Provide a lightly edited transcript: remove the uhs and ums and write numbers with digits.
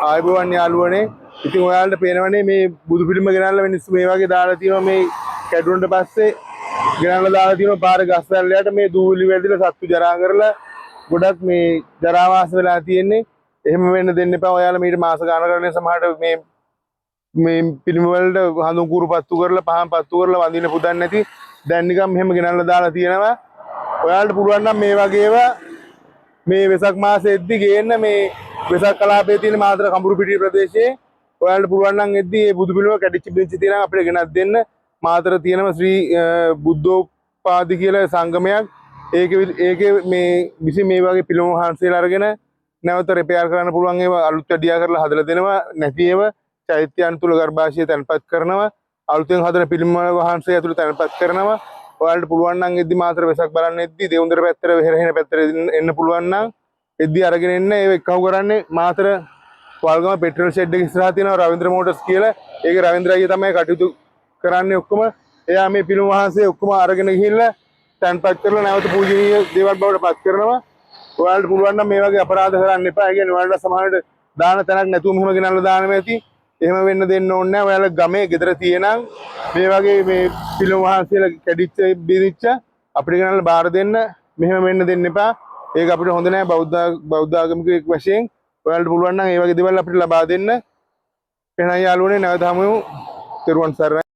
ආයුබෝවන් යාළුවනේ. ඉතින් ඔයාලට පේනවනේ මේ බුදු පිළිම ගෙනල්ලා මිනිස්සු මේ වගේ දාලා තියෙනවා මේ කැඩුනට පස්සේ ගෙනල්ලා දාලා තියෙනවා පාර ගස් වැල්ලයට මේ දූවිලි වැදිලා සත්තු ජරා කරලා ගොඩක් මේ ජරාවාස වෙලා තියෙන්නේ. එහෙම වෙන්න දෙන්න එපා. ඔයාලා මීට මාස ගානකට සමහරට මේ පිළිම වලට හඳුන් කුරු පත්තු කරලා පහන් පත්තු කරලා වඳින්න පුදන්නේ නැති දැන් නිකන් මෙහෙම ගෙනල්ලා දාලා තියෙනවා. ඔයාලට පුළුවන් නම් මේ වගේව මේ වෙසක් මාසෙද්දි ගේන්න මේ වෙසක් කලාපයේ තියෙන මාතර කඹුරුපිටිය ප්‍රදේශයේ ඔයාලට පුළුවන් නම් එද්දි මේ බුදු පිළිම කැඩිච්ච බින්චි තියෙනවා අපිට ගෙනත් දෙන්න. මාතර තියෙනවා ශ්‍රී බුද්ධෝපාදි කියලා සංගමයක්. ඒකේ මේ විසින් මේ වගේ පිළිම වහන්සේලා අරගෙන නැවත රිපෙයාර් කරන්න පුළුවන් ඒවා අලුත් වැඩියා කරලා හදලා දෙනවා. නැති ඒවා චෛත්‍යයන් තුල ගර්භාෂය තැන්පත් කරනවා. අලුතෙන් හදන පිළිම වහන්සේ ඇතුළේ තැන්පත් කරනවා. ඔයාලට පුළුවන් නම් එද්දි මාතර වෙසක් බලන්න එද්දි දෙවුන්දර පැත්තට වෙහෙරහෙන පැත්තට එන්න පුළුවන් නම් එද්දි අරගෙන එන්න. ඒ එක්කව කරන්නේ මාතර වල්ගම පෙට්‍රල් ෂෙඩ් එක ඉස්සරහා තියෙනවා රවින්ද්‍ර මෝටර්ස් කියලා. ඒක රවින්ද්‍ර අයියා තමයි කටයුතු කරන්නේ ඔක්කොම. එයා මේ පිළිම වහන්සේ ඔක්කොම අරගෙන ගිහිල්ලා තැන්පත් කරලා නැවත පූජනීය දේවල් බවට පත් කරනවා. ඔයාලට පුළුවන් නම් මේ වගේ අපරාධ කරන්න එපා. ඒ කියන්නේ ඔයාලට සමහරවිට දාන තැනක් නැතුව මෙහෙම ගෙනල්ලා දානවා ඇති. එහෙම වෙන්න දෙන්න ඕනේ නැහැ. ඔයාලා ගමේ ගෙදර තියෙනම් මේ වගේ මේ පිළිම වහන්සේලා කැඩිච්ච බිරිච්ච අපිට ගෙනල්ලා බාර දෙන්න. මෙහෙම වෙන්න දෙන්න එපා. ඒක අපිට හොඳ නැහැ බෞද්ධ ආගමික වශයෙන්. ඔයාලට පුළුවන් නම් මේ වගේ දේවල් අපිට ලබා දෙන්න. එහෙනම් යාළුවනේ නැවත හමු. තෙරුවන් සරණයි.